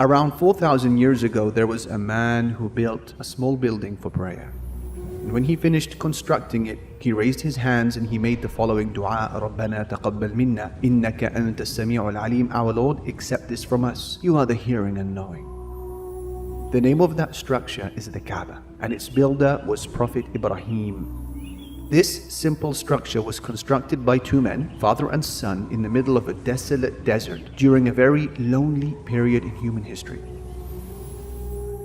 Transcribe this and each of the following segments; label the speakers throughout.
Speaker 1: Around 4,000 years ago, there was a man who built a small building for prayer. And when he finished constructing it, he raised his hands and he made the following dua: رَبَّنَا تَقَبَّلْ مِنَّا إِنَّكَ أَنْتَ السَّمِيعُ الْعَلِيمُ. Our Lord, accept this from us. You are the hearing and knowing. The name of that structure is the Kaaba, and its builder was Prophet Ibrahim. This simple structure was constructed by two men, father and son, in the middle of a desolate desert during a very lonely period in human history.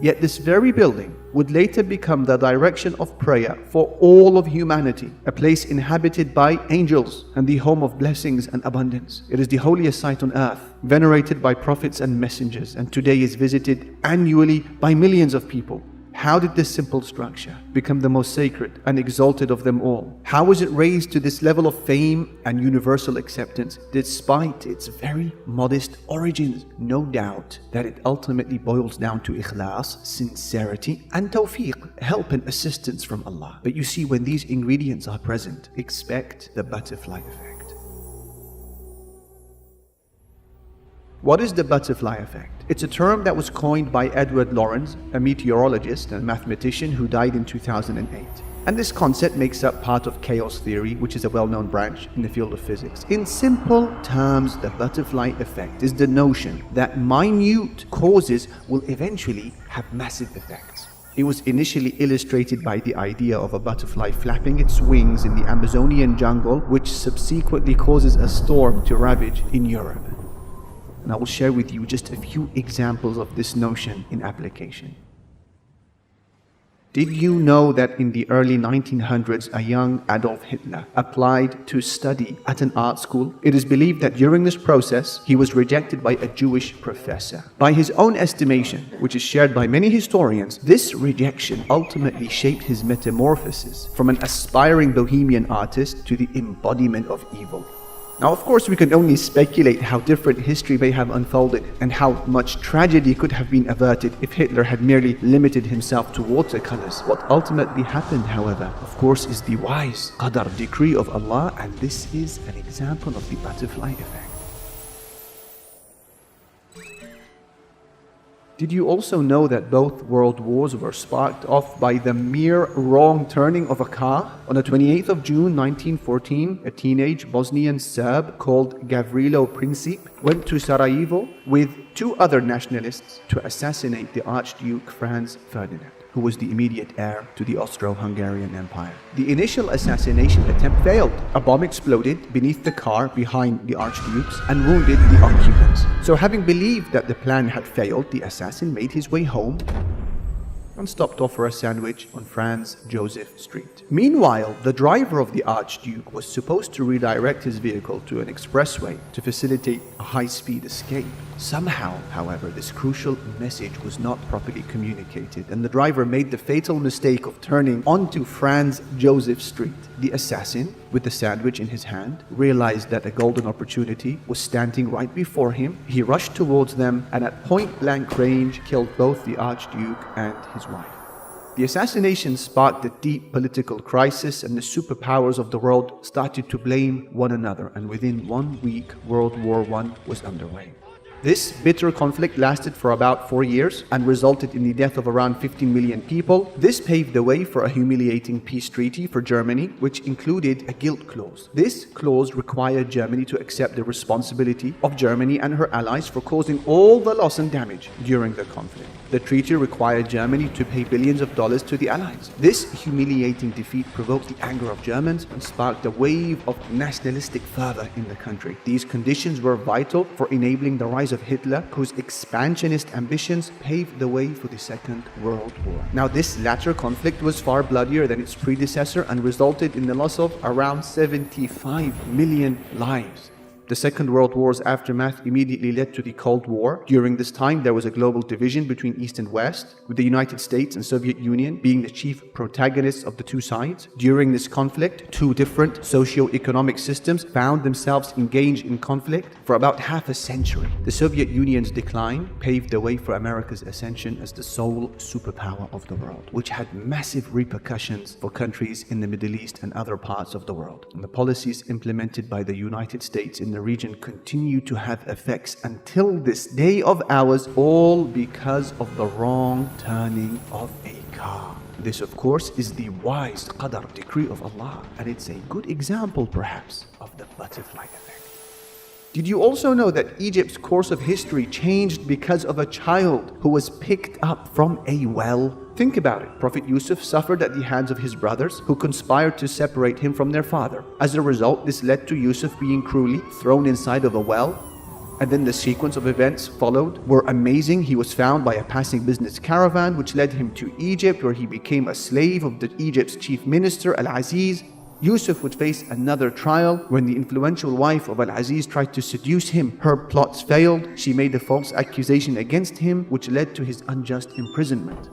Speaker 1: Yet this very building would later become the direction of prayer for all of humanity, a place inhabited by angels and the home of blessings and abundance. It is the holiest site on earth, venerated by prophets and messengers, and today is visited annually by millions of people. How did this simple structure become the most sacred and exalted of them all? How was it raised to this level of fame and universal acceptance despite its very modest origins? No doubt that it ultimately boils down to ikhlas, sincerity, and tawfiq, help and assistance from Allah. But you see, when these ingredients are present, expect the butterfly effect. What is the butterfly effect? It's a term that was coined by Edward Lorenz, a meteorologist and mathematician who died in 2008. And this concept makes up part of chaos theory, which is a well-known branch in the field of physics. In simple terms, the butterfly effect is the notion that minute causes will eventually have massive effects. It was initially illustrated by the idea of a butterfly flapping its wings in the Amazonian jungle, which subsequently causes a storm to ravage in Europe. And I will share with you just a few examples of this notion in application. Did you know that in the early 1900s, a young Adolf Hitler applied to study at an art school? It is believed that during this process, he was rejected by a Jewish professor. By his own estimation, which is shared by many historians, this rejection ultimately shaped his metamorphosis from an aspiring bohemian artist to the embodiment of evil. Now, of course, we can only speculate how different history may have unfolded and how much tragedy could have been averted if Hitler had merely limited himself to watercolors. What ultimately happened, however, of course, is the wise qadar, decree of Allah, and this is an example of the butterfly effect. Did you also know that both world wars were sparked off by the mere wrong turning of a car? On the 28th of June 1914, a teenage Bosnian Serb called Gavrilo Princip went to Sarajevo with two other nationalists to assassinate the Archduke Franz Ferdinand, who was the immediate heir to the Austro-Hungarian Empire. The initial assassination attempt failed. A bomb exploded beneath the car behind the archdukes and wounded the occupants. So having believed that the plan had failed, the assassin made his way home and stopped off for a sandwich on Franz Joseph Street. Meanwhile, the driver of the Archduke was supposed to redirect his vehicle to an expressway to facilitate a high-speed escape. Somehow, however, this crucial message was not properly communicated, and the driver made the fatal mistake of turning onto Franz Joseph Street. The assassin, with the sandwich in his hand, realized that a golden opportunity was standing right before him. He rushed towards them and at point-blank range killed both the Archduke and his wife. The assassination sparked a deep political crisis, and the superpowers of the world started to blame one another, and within 1 week, World War I was underway. This bitter conflict lasted for about 4 years and resulted in the death of around 15 million people. This paved the way for a humiliating peace treaty for Germany, which included a guilt clause. This clause required Germany to accept the responsibility of Germany and her allies for causing all the loss and damage during the conflict. The treaty required Germany to pay billions of dollars to the allies. This humiliating defeat provoked the anger of Germans and sparked a wave of nationalistic fervor in the country. These conditions were vital for enabling the rise of Hitler, whose expansionist ambitions paved the way for the Second World War. Now, this latter conflict was far bloodier than its predecessor and resulted in the loss of around 75 million lives. The Second World War's aftermath immediately led to the Cold War. During this time, there was a global division between East and West, with the United States and Soviet Union being the chief protagonists of the two sides. During this conflict, two different socio-economic systems found themselves engaged in conflict for about half a century. The Soviet Union's decline paved the way for America's ascension as the sole superpower of the world, which had massive repercussions for countries in the Middle East and other parts of the world. And the policies implemented by the United States in the the region continue to have effects until this day of ours, all because of the wrong turning of a car. This, of course, is the wise qadar, decree of Allah, and it's a good example, perhaps, of the butterfly effect. Did you also know that Egypt's course of history changed because of a child who was picked up from a well? Think about it. Prophet Yusuf suffered at the hands of his brothers, who conspired to separate him from their father. As a result, this led to Yusuf being cruelly thrown inside of a well. And then the sequence of events followed were amazing. He was found by a passing business caravan, which led him to Egypt, where he became a slave of Egypt's chief minister, Al-Aziz. Yusuf would face another trial when the influential wife of Al-Aziz tried to seduce him. Her plots failed. She made a false accusation against him, which led to his unjust imprisonment.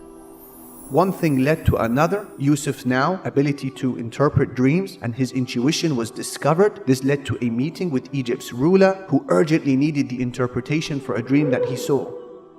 Speaker 1: One thing led to another. Yusuf's now ability to interpret dreams and his intuition was discovered. This led to a meeting with Egypt's ruler, who urgently needed the interpretation for a dream that he saw.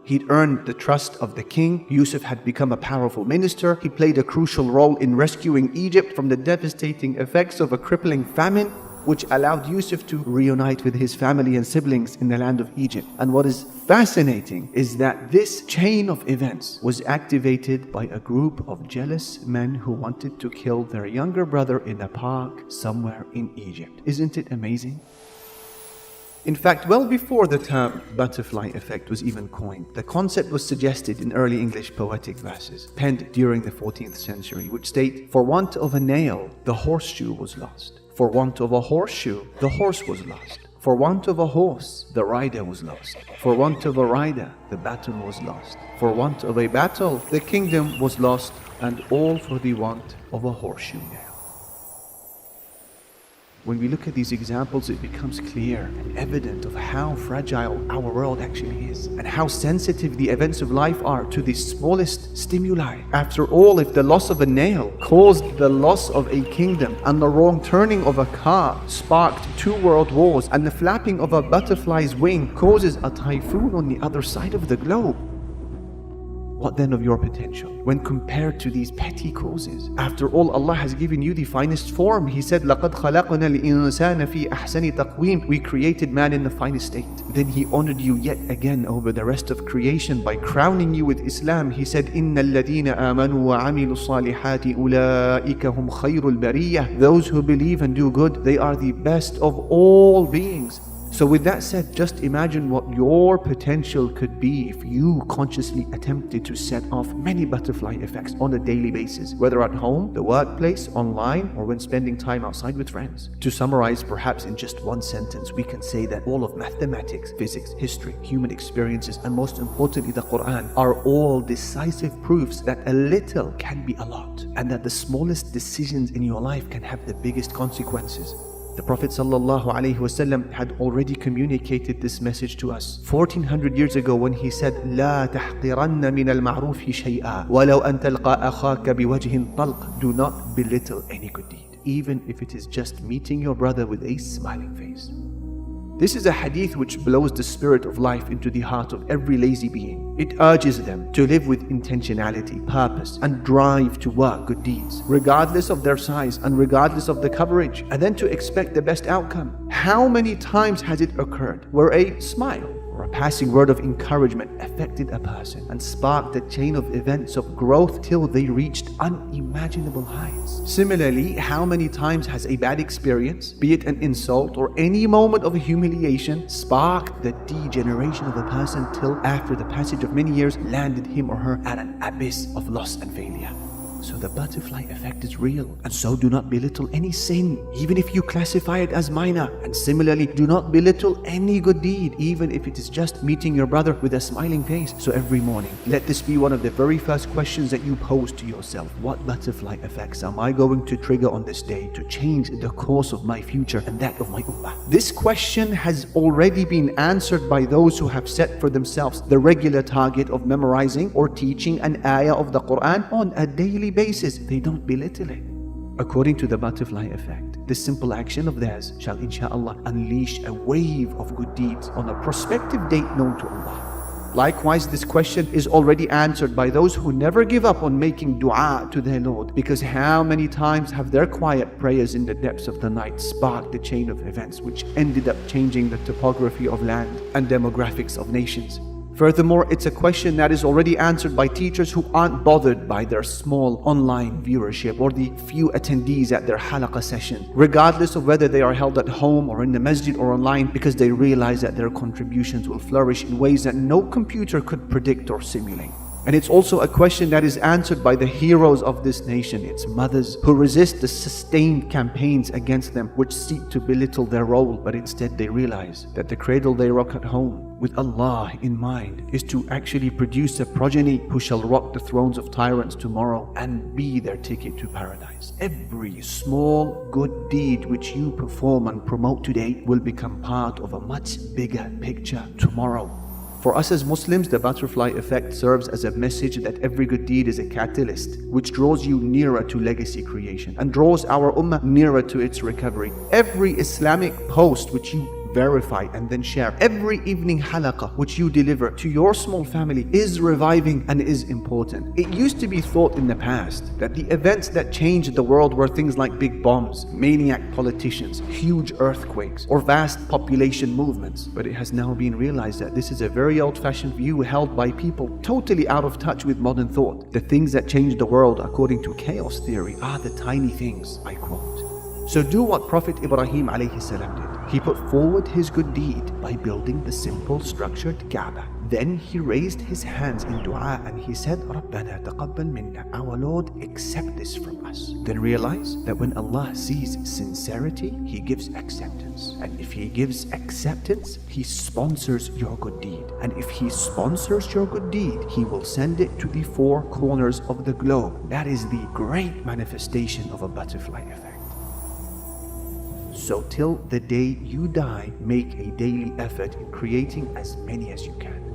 Speaker 1: He'd earned the trust of the king. Yusuf had become a powerful minister. He played a crucial role in rescuing Egypt from the devastating effects of a crippling famine, which allowed Yusuf to reunite with his family and siblings in the land of Egypt. And what is fascinating is that this chain of events was activated by a group of jealous men who wanted to kill their younger brother in a park somewhere in Egypt. Isn't it amazing? In fact, well before the term butterfly effect was even coined, the concept was suggested in early English poetic verses penned during the 14th century, which state, "For want of a nail, the horseshoe was lost. For want of a horseshoe, the horse was lost. For want of a horse, the rider was lost. For want of a rider, the battle was lost. For want of a battle, the kingdom was lost, and all for the want of a horseshoe nail." When we look at these examples, it becomes clear and evident of how fragile our world actually is and how sensitive the events of life are to the smallest stimuli. After all, if the loss of a nail caused the loss of a kingdom, and the wrong turning of a car sparked 2 world wars, and the flapping of a butterfly's wing causes a typhoon on the other side of the globe, what then of your potential when compared to these petty causes? After all, Allah has given you the finest form. He said, لَقَدْ خَلَقْنَا الْإِنسَانَ فِي أَحْسَنِ تَقْوِيمٍ. We created man in the finest state. Then He honored you yet again over the rest of creation by crowning you with Islam. He said, إِنَّ الَّذِينَ آمَنُوا وَعَمِلُوا الصَّالِحَاتِ أُولَٰئِكَ هُمْ خَيْرُ الْبَرِيَّةِ. Those who believe and do good, they are the best of all beings. So with that said, just imagine what your potential could be if you consciously attempted to set off many butterfly effects on a daily basis, whether at home, the workplace, online, or when spending time outside with friends. To summarize, perhaps in just one sentence, we can say that all of mathematics, physics, history, human experiences, and most importantly the Quran, are all decisive proofs that a little can be a lot, and that the smallest decisions in your life can have the biggest consequences. The Prophet ﷺ had already communicated this message to us 1400 years ago when he said, لا تحقرن من المعروف شيئا ولو أن تلقى أخاك بوجه طلق. Do not belittle any good deed, even if it is just meeting your brother with a smiling face. This is a hadith which blows the spirit of life into the heart of every lazy being. It urges them to live with intentionality, purpose, and drive to work good deeds, regardless of their size and regardless of the coverage, and then to expect the best outcome. How many times has it occurred where a smile or a passing word of encouragement affected a person and sparked a chain of events of growth till they reached unimaginable heights? Similarly, how many times has a bad experience, be it an insult or any moment of humiliation, sparked the degeneration of a person till after the passage of many years landed him or her at an abyss of loss and failure? So the butterfly effect is real, and so do not belittle any sin, even if you classify it as minor. And similarly, do not belittle any good deed, even if it is just meeting your brother with a smiling face. So every morning, let this be one of the very first questions that you pose to yourself. What butterfly effects am I going to trigger on this day to change the course of my future and that of my ummah? This question has already been answered by those who have set for themselves the regular target of memorizing or teaching an ayah of the Quran on a daily basis. They don't belittle it. According to the butterfly effect, this simple action of theirs shall inshallah unleash a wave of good deeds on a prospective date known to Allah. Likewise, this question is already answered by those who never give up on making dua to their Lord, because how many times have their quiet prayers in the depths of the night sparked the chain of events which ended up changing the topography of land and demographics of nations. Furthermore, it's a question that is already answered by teachers who aren't bothered by their small online viewership or the few attendees at their halaqah session, regardless of whether they are held at home or in the masjid or online, because they realize that their contributions will flourish in ways that no computer could predict or simulate. And it's also a question that is answered by the heroes of this nation, its mothers, who resist the sustained campaigns against them which seek to belittle their role, but instead they realize that the cradle they rock at home with Allah in mind is to actually produce a progeny who shall rock the thrones of tyrants tomorrow and be their ticket to paradise. Every small good deed which you perform and promote today will become part of a much bigger picture tomorrow. For us as Muslims, the butterfly effect serves as a message that every good deed is a catalyst which draws you nearer to legacy creation and draws our ummah nearer to its recovery. Every Islamic post which you verify and then share, every evening halaqah which you deliver to your small family is reviving and is important. It used to be thought in the past that the events that changed the world were things like big bombs, maniac politicians, huge earthquakes, or vast population movements. But it has now been realized that this is a very old-fashioned view held by people totally out of touch with modern thought. The things that change the world, according to chaos theory, are the tiny things, I quote. So do what Prophet Ibrahim alayhi salam did. He put forward his good deed by building the simple structured Kaaba. Then he raised his hands in dua and he said, Rabbana taqabbal minna, our Lord, accept this from us. Then realize that when Allah sees sincerity, He gives acceptance. And if He gives acceptance, He sponsors your good deed. And if He sponsors your good deed, He will send it to the four corners of the globe. That is the great manifestation of a butterfly effect. So till the day you die, make a daily effort in creating as many as you can.